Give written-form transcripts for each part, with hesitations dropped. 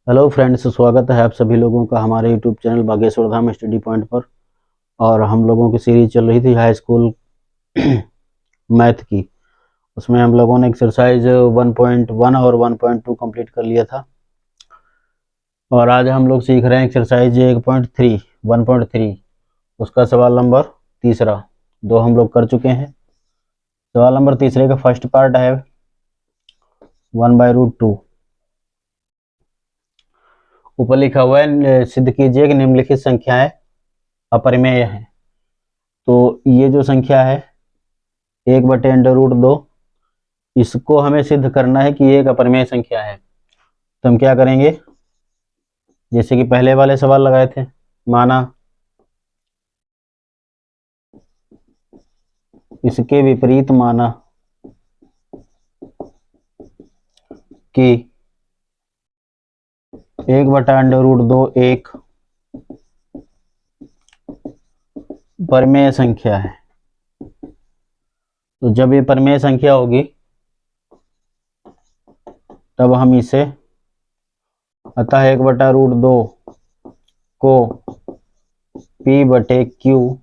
Hello friends, स्वागत है आप सभी लोगों का हमारे YouTube channel Bageshwar Dham study point पर। और हम लोगों की सीरीज चल रही थी हाई स्कूल मैथ की। उसमें हम लोगों ने एक्सरसाइज 1.1 और 1.2 कंप्लीट कर लिया था। और आज हम लोग सीख रहे हैं एक्सरसाइज 1.3 उसका सवाल नंबर तीसरा। दो हम लोग कर चुके हैं। सवाल नंबर तीसरे का फर्स्ट पार्ट है 1/√2। ऊपर लिखा हुआ है सिद्ध कीजिए कि निम्नलिखित संख्याएं अपरिमेय हैं। तो ये जो संख्या है 1/√2, इसको हमें सिद्ध करना है कि ये एक अपरिमेय संख्या है। तो हम क्या करेंगे, जैसे कि पहले वाले सवाल लगाए थे, माना इसके विपरीत माना कि 1/√2 एक परिमेय संख्या है। तो जब ये परिमेय संख्या होगी तब हम इसे अतः 1/√2 को P/Q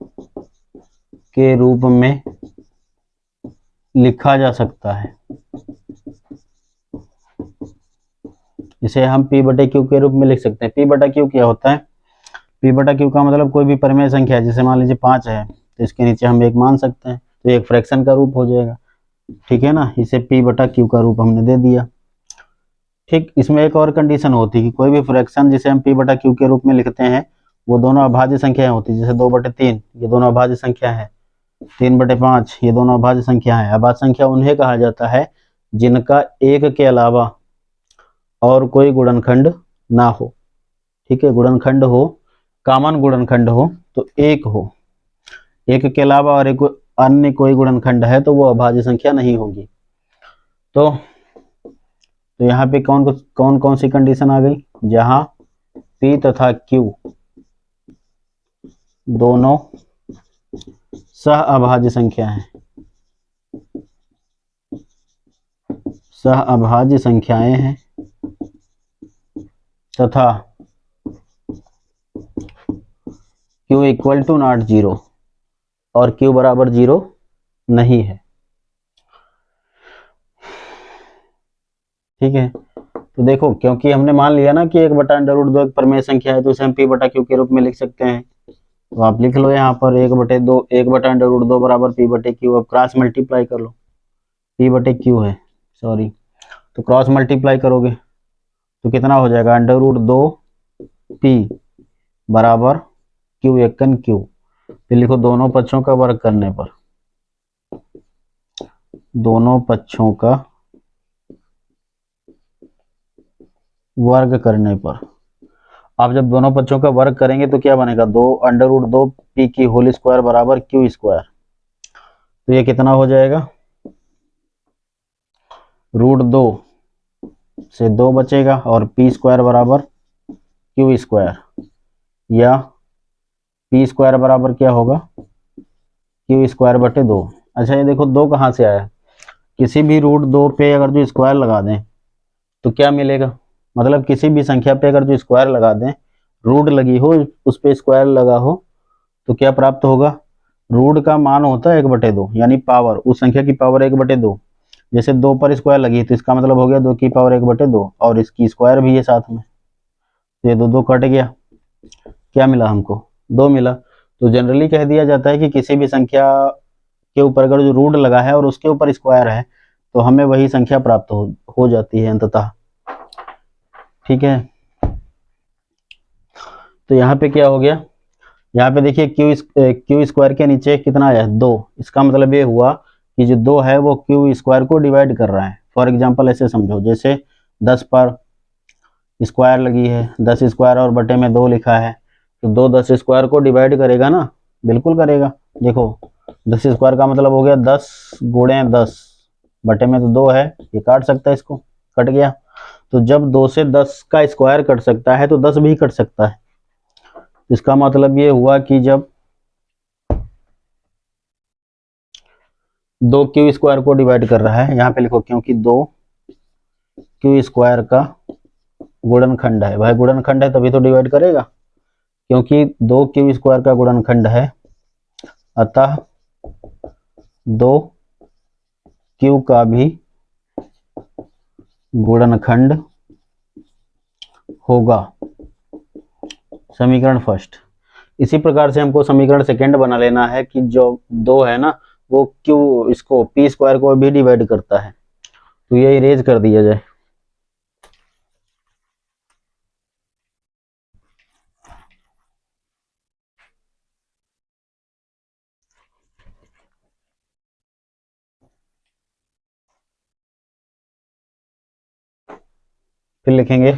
के रूप में लिखा जा सकता है। इसे हम P/Q के रूप में लिख सकते हैं। P/Q क्या होता है? P/Q का मतलब कोई भी परिमेय संख्या है, जैसे मान लीजिए 5 है तो इसके नीचे हम 1 मान सकते हैं, तो एक फ्रैक्शन का रूप हो जाएगा। ठीक है ना, इसे P/Q का रूप हमने दे दिया। ठीक, इसमें एक और कंडीशन होती है कि कोई भी फ्रैक्शन जिसे हम P/Q के रूप में लिखते हैं वो दोनों अभाज्य संख्याएं होती है। जैसे 2/3 ये दोनों अभाज्य संख्या है, 3/5 ये दोनों अभाज्य संख्या है। अभाज्य संख्या उन्हें कहा जाता है जिनका एक के अलावा और कोई गुणनखंड ना हो। ठीक है, गुणनखंड हो, कॉमन गुणनखंड हो तो एक हो, एक के अलावा और एक अन्य कोई गुणनखंड है तो वो अभाज्य संख्या नहीं होगी। तो यहाँ पे कौन कौन सी कंडीशन आ गई? जहां P तथा Q दोनों सह अभाज्य संख्या है, सह अभाज्य संख्याएं हैं, तथा Q = 0 और Q बराबर 0 नहीं है। ठीक है, तो देखो, क्योंकि हमने मान लिया ना कि 1/√2 एक परिमेय संख्या है तो इसे हम P/Q के रूप में लिख सकते हैं। तो आप लिख लो यहाँ पर 1/2 बराबर P/Q। अब क्रॉस मल्टीप्लाई कर लो, P/Q है, सॉरी, तो क्रॉस मल्टीप्लाई करोगे तो कितना हो जाएगा? √2P बराबर Q एकन Q। फिर लिखो दोनों पक्षों का वर्ग करने पर, दोनों पक्षों का वर्ग करने पर। आप जब दोनों पक्षों का वर्ग करेंगे तो क्या बनेगा? 2√2P की होल स्क्वायर बराबर Q स्क्वायर। तो ये कितना हो जाएगा? √2 से 2 बचेगा और P स्क्वायर बराबर Q स्क्वायर, या P स्क्वायर बराबर क्या होगा? Q स्क्वायर बटे 2। अच्छा, ये देखो 2 कहाँ से आया? किसी भी √2 पे अगर जो स्क्वायर लगा दें तो क्या मिलेगा? मतलब किसी भी संख्या पे अगर जो स्क्वायर लगा दें, रूट लगी हो उस पे स्क्वायर लगा हो, तो क्या प्राप्त होगा? रूट का मान होता है 1/2, यानी पावर, उस संख्या की पावर 1/2। जैसे 2 पर स्क्वायर लगी तो इसका मतलब हो गया 2 की पावर 1/2, और इसकी स्क्वायर भी है साथ में, तो ये 2 कट गया, क्या मिला हमको? 2 मिला। तो जनरली कह दिया जाता है कि किसी भी संख्या के ऊपर अगर जो रूट लगा है और उसके ऊपर स्क्वायर है तो हमें वही संख्या प्राप्त हो जाती है अंततः। ठीक है, तो यहाँ पे क्या हो गया? यहाँ पे देखिए क्यू स्क्वायर के नीचे कितना आया? 2। इसका मतलब ये हुआ कि जो 2 है वो क्यू स्क्वायर को डिवाइड कर रहा है। फॉर एग्जांपल ऐसे समझो, जैसे 10 पर स्क्वायर लगी है, 10 स्क्वायर और बटे में 2 लिखा है, तो 2 10 स्क्वायर को डिवाइड करेगा ना? बिल्कुल करेगा। देखो 10 स्क्वायर का मतलब हो गया 10 गुणे 10, बटे में तो 2 है, ये काट सकता है, इसको कट गया। तो जब 2 से 10 का स्क्वायर कट सकता है तो 10 भी कट सकता है। इसका मतलब ये हुआ कि जब 2 क्यू स्क्वायर को डिवाइड कर रहा है, यहाँ पे लिखो क्योंकि 2 क्यू स्क्वायर का गुणनखंड है। भाई गुणनखंड है तभी तो डिवाइड करेगा, क्योंकि 2q² का गुणनखंड है, अतः 2q का भी गुणनखंड होगा। समीकरण फर्स्ट। इसी प्रकार से हमको समीकरण सेकेंड बना लेना है कि जो 2 है ना वो q इसको p² को भी डिवाइड करता है, तो ये इरेज कर दिया जाए। फिर लिखेंगे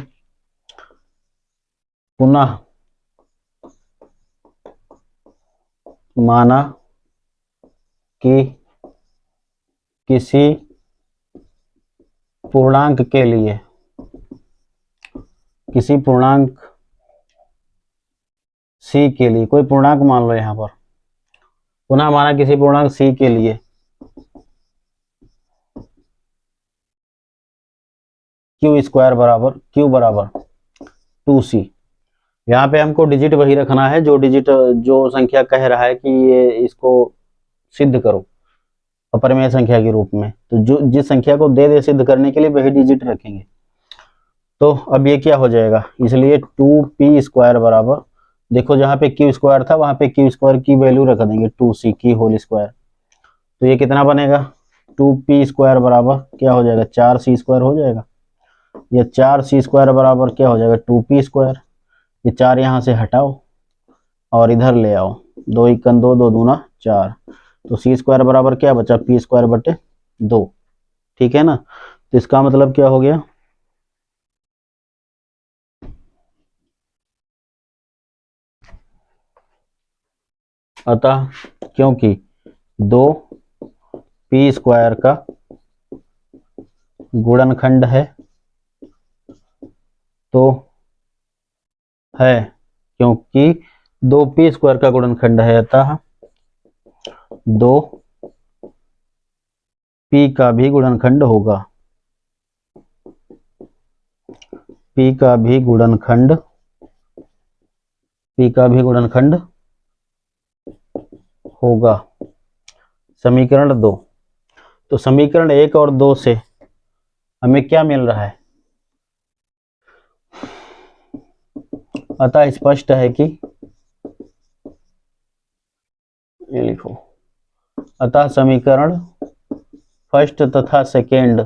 पुनः माना कि किसी पूर्णांक के लिए, किसी पूर्णांक c के लिए, कोई पूर्णांक मान लो यहां पर, पुनः माना किसी पूर्णांक c के लिए q बराबर 2c। यहाँ पे हमको डिजिट वही रखना है जो डिजिट, जो संख्या कह रहा है कि ये इसको सिद्ध करो अपरिमेय संख्या के रूप में, तो जो जिस संख्या को दे दे सिद्ध करने के लिए वही डिजिट रखेंगे। तो अब ये क्या हो जाएगा, इसलिए 2p² बराबर, देखो जहाँ पे q² था वहां पे q² की वैल्यू रख देंगे 2c की होल स्क्वायर, तो ये कितना बनेगा 2p² बराबर क्या हो जाएगा 4c² हो जाएगा। ये 4c² बराबर क्या हो जाएगा 2p²। ये 4 यहाँ से हटाओ और इधर ले आओ, 2 × 2 2 दूना 4, तो c² बराबर क्या बचा p² बटे 2। ठीक है ना, तो इसका मतलब क्या हो गया, अतः क्योंकि 2p² का गुणनखंड है, तो है क्योंकि 2p² का गुणनखंड है, अतः 2p का भी गुणनखंड होगा, p का भी गुणनखंड होगा। समीकरण 2। तो समीकरण 1 और 2 से हमें क्या मिल रहा है, अतः स्पष्ट है कि, ये लिखो, अतः समीकरण फर्स्ट तथा सेकेंड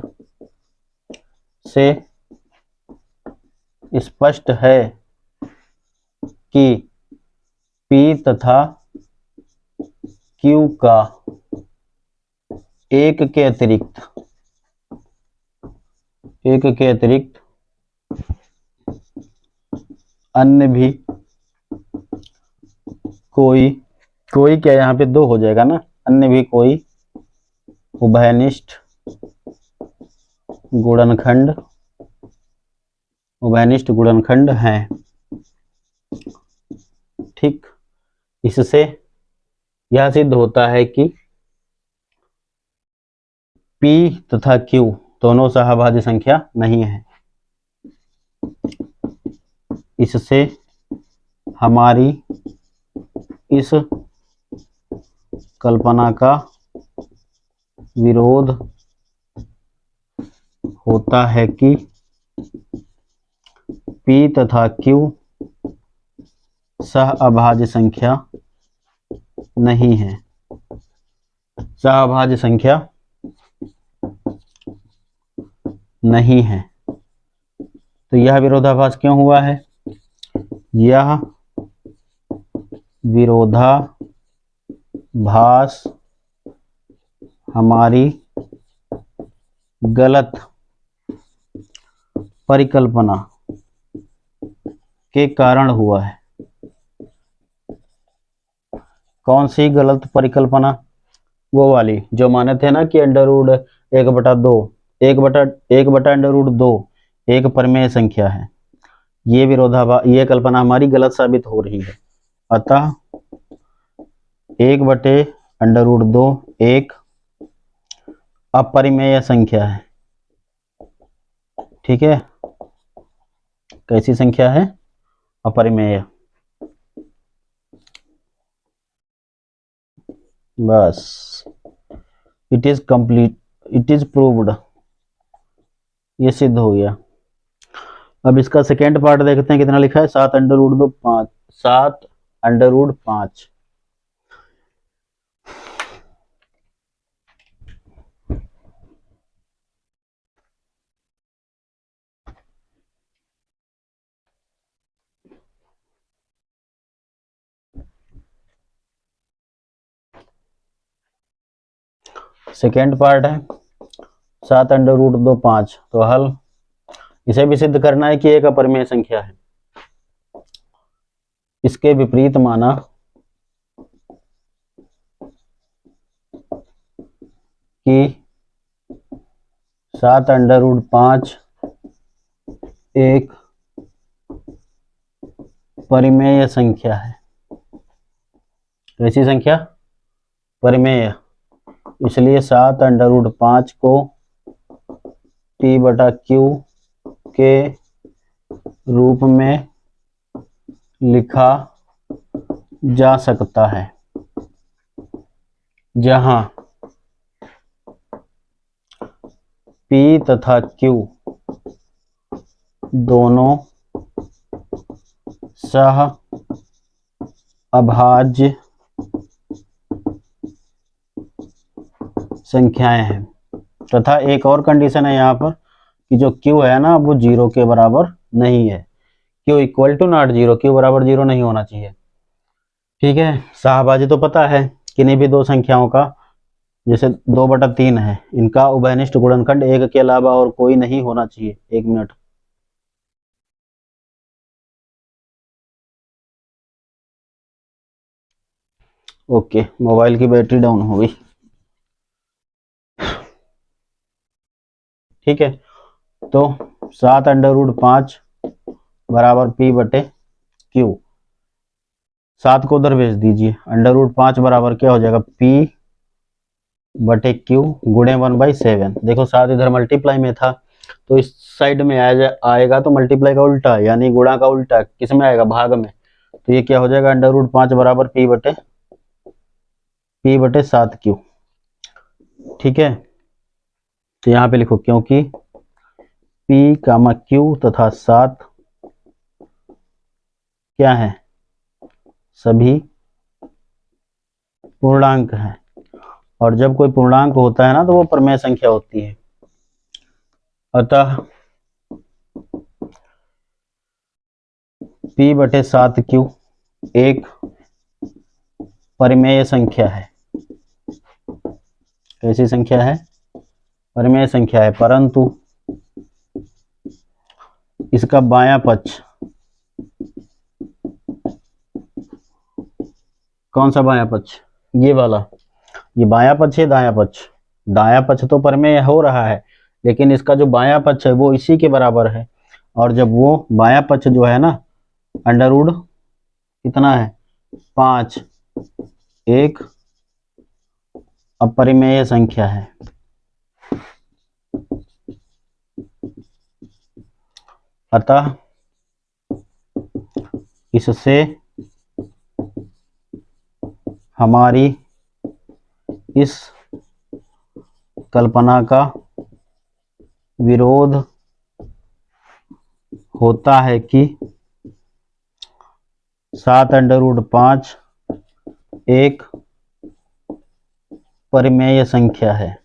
से स्पष्ट है कि p तथा q का एक के अतिरिक्त अन्य भी कोई क्या, यहाँ पे 2 हो जाएगा ना, अन्य भी कोई उभयनिष्ठ गुणनखंड हैं। ठीक, इससे यह सिद्ध होता है कि p तथा q दोनों सहभाज्य संख्या नहीं है। इससे हमारी इस कल्पना का विरोध होता है कि p तथा q सहअभाज्य संख्या नहीं है, सहअभाज्य संख्या नहीं है। तो यह विरोधाभास क्यों हुआ है, यह विरोधाभास हमारी गलत परिकल्पना के कारण हुआ है। कौन सी गलत परिकल्पना, वो वाली जो माने थे ना कि √1/2 1/√2 एक परिमेय संख्या है। ये ये कल्पना हमारी गलत साबित हो रही है, अतः 1/√2 एक अपरिमेय संख्या है। ठीक है, कैसी संख्या है? अपरिमेय। बस, it is complete, it is proved, ये सिद्ध हो गया। अब इसका सेकेंड पार्ट देखते हैं, कितना लिखा है? 7√2 5, 7√5। सेकेंड पार्ट है 7√2 5। तो हल, इसे भी सिद्ध करना है कि एक अपरिमेय संख्या है। इसके विपरीत माना कि 7√5 एक परिमेय संख्या है। कैसी संख्या? परिमेय। इसलिए 7√5 को T/Q के रूप में लिखा जा सकता है, जहां P तथा Q दोनों सह अभाज्य संख्याएं हैं। तथा एक और कंडीशन है यहाँ पर कि जो Q है ना, वो 0 के बराबर नहीं है। Q equal to not 0, Q बराबर 0 नहीं होना चाहिए। ठीक है, सहभाज्य तो पता है, किन्हीं भी दो संख्याओं का, जैसे 2/3 है, इनका उभयनिष्ठ गुणनखंड एक के अलावा और कोई नहीं होना चाहिए। 1 मिनट। ओके, मोबाइल की बैटरी डाउन हो गई। ठीक है, तो 7√5 बराबर P/Q। 7 को उधर भेज दीजिए। √5 बराबर क्या हो जाएगा? P/Q गुणे 1/7। देखो 7 इधर मल्टीप्लाई में था, तो इस साइड में आएगा तो मल्टीप्लाई का उल्टा, यानी गुणा का उल्टा किस में आएगा? भाग में। तो ये क्या हो जाएगा? √5 बराबर P/7Q। ठीक है, तो यहाँ पे लिखो, क्योंकि P, Q तथा 7 क्या है? सभी पूर्णांक है। और जब कोई पूर्णांक होता है ना, तो वो परिमेय संख्या होती है। अतः P/7Q एक परिमेय संख्या है। कैसी संख्या है? परिमेय संख्या है, परंतु इसका बायां पक्ष, कौन सा बायां पक्ष? ये वाला। ये बायां पक्ष है, दायां पक्ष। दायां पक्ष तो परिमेय हो रहा है, लेकिन इसका जो बायां पक्ष है वो इसी के बराबर है। और जब वो बायां पक्ष जो है ना, अंडर कितना है? 5, एक अपरिमेय संख्या है। अतः इससे हमारी इस कल्पना का विरोध होता है कि 7√5 एक परिमेय संख्या है।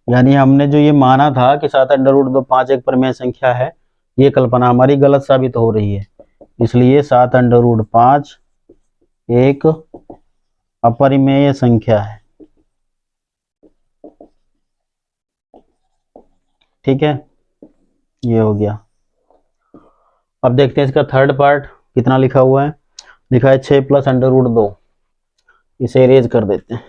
यानी हमने जो ये माना था कि 7√5 एक परिमेय संख्या है, ये कल्पना हमारी गलत साबित हो रही है। इसलिए 7√5 एक अपरिमेय संख्या है। ठीक है, ये हो गया। अब देखते हैं इसका थर्ड पार्ट कितना लिखा हुआ है। लिखा है 6 + √2। इसे इरेज कर देते हैं।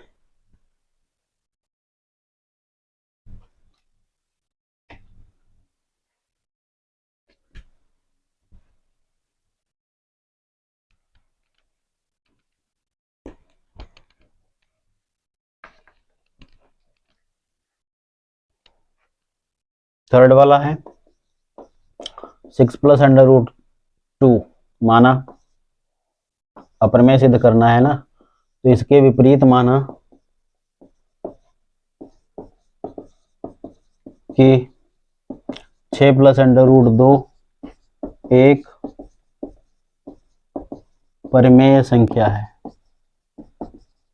थर्ड वाला है 6 प्लस अंडर रूट 2 माना, अपरमेय सिद्ध करना है ना, तो इसके विपरीत माना कि 6 प्लस अंडर रूट 2 एक परिमेय संख्या है।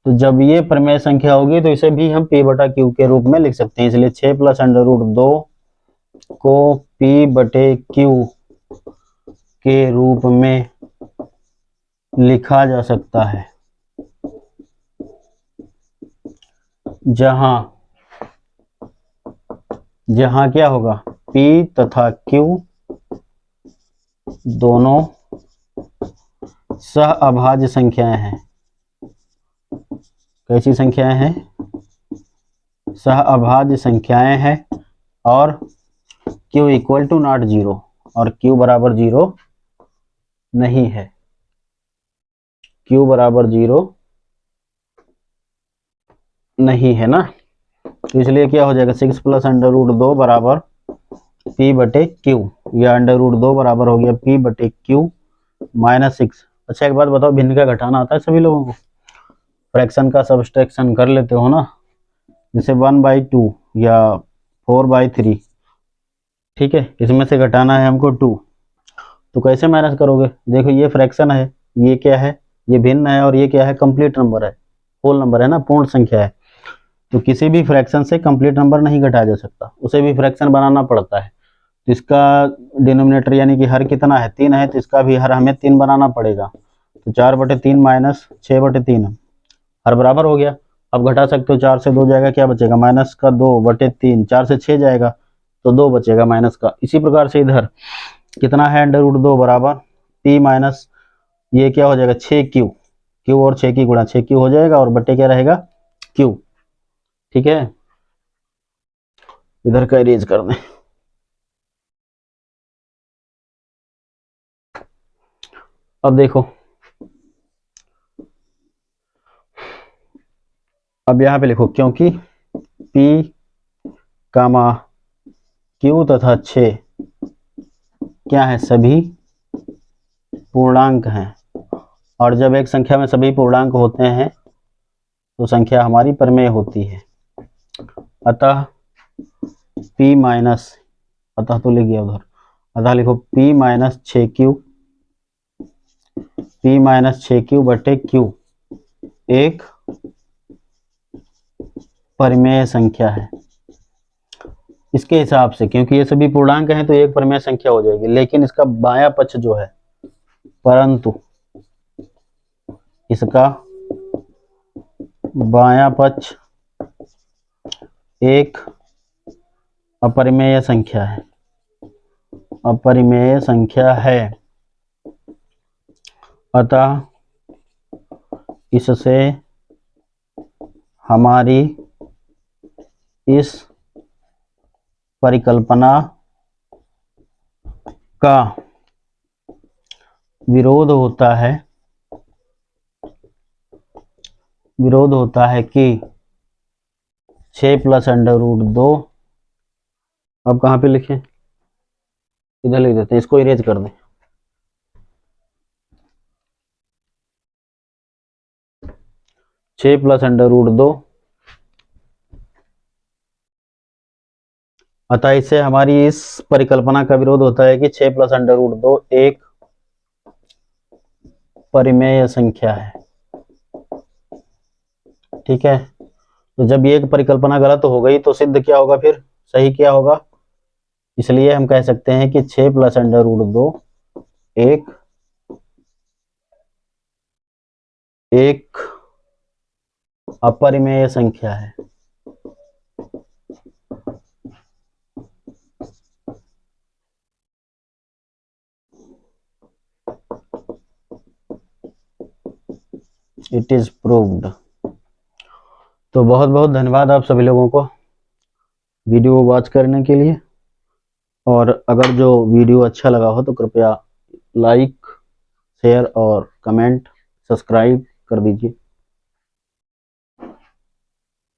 तो जब ये परिमेय संख्या होगी तो इसे भी हम p बटा क्यू के रूप में लिख सकते हैं। इसलिए 6 प्लस अंडर रूट 2 को p बटे क्यू के रूप में लिखा जा सकता है, जहां जहां क्या होगा, p तथा q दोनों सह अभाज्य संख्याएं हैं। कैसी संख्याएं हैं? सह अभाज्य संख्याएं हैं। और q equal to not zero, और q बराबर जीरो नहीं है। q बराबर जीरो नहीं है ना, तो इसलिए क्या हो जाएगा, 6 प्लस अंडर रूट 2 बराबर p बटे क्यू, या अंडर रूट 2 बराबर हो गया p बटे क्यू माइनस 6। अच्छा एक बात बताओ, भिन्न का घटाना आता है सभी लोगों को? फ्रैक्शन का सब्सट्रैक्शन कर लेते हो ना, जैसे 1/2 या 4/3, ठीक है, इसमें से घटाना है हमको 2, तो कैसे माइनस करोगे? देखो ये फ्रैक्शन है, ये क्या है, ये भिन्न है, और ये क्या है, कंप्लीट नंबर है, होल नंबर है ना, पूर्ण संख्या है। तो किसी भी फ्रैक्शन से कंप्लीट नंबर नहीं घटाया जा सकता, उसे भी फ्रैक्शन बनाना पड़ता है। तो इसका डिनोमिनेटर यानी कि हर कितना है, 3 है, तो इसका भी हर हमें 3 बनाना पड़ेगा। तो 4/3 माइनस 6/3 हर बराबर हो गया। अब घटा सकते हो, 4 से 2 जाएगा, क्या बचेगा, माइनस का 2/3, 4 से 6 जाएगा तो 2 बचेगा माइनस का। इसी प्रकार से इधर कितना है, अंडर रूट 2 बराबर p माइनस ये क्या हो जाएगा, 6q, q और 6 की गुणा 6q हो जाएगा, और बट्टे क्या रहेगा, q। ठीक है, इधर का इरेज कर दें। अब देखो, अब यहां पे लिखो, क्योंकि p कामा q तथा 6 क्या है, सभी पूर्णांक हैं, और जब एक संख्या में सभी पूर्णांक होते हैं तो संख्या हमारी परिमेय होती है। अतः p माइनस, अतः तो लिख गया उधर, अतः लिखो p minus 6q, p minus 6q बटे q एक परिमेय संख्या है। इसके हिसाब से, क्योंकि ये सभी पूर्णांक हैं तो एक परिमेय संख्या हो जाएगी, लेकिन इसका बायां पक्ष जो है, परंतु इसका बायां पक्ष एक अपरिमेय संख्या है, अपरिमेय संख्या है। अतः इससे हमारी इस परिकल्पना का विरोध होता है, कि 6 प्लस अंडर रूट 2, अब कहाँ पे लिखें, इधर लिख देते हैं, इसको इरेज कर दें। 6 प्लस अंडर रूट 2, अतः इससे हमारी इस परिकल्पना का विरोध होता है कि 6 प्लस अंडर रूट 2 एक परिमेय संख्या है। ठीक है, तो जब ये एक परिकल्पना गलत हो गई तो सिद्ध क्या होगा, फिर सही क्या होगा? इसलिए हम कह सकते हैं कि 6 प्लस अंडर रूट 2 एक अपरिमेय संख्या है। It is proved. तो बहुत बहुत धन्यवाद आप सभी लोगों को वीडियो वॉच करने के लिए, और अगर जो वीडियो अच्छा लगा हो तो कृपया लाइक, शेयर और कमेंट, सब्सक्राइब कर दीजिए।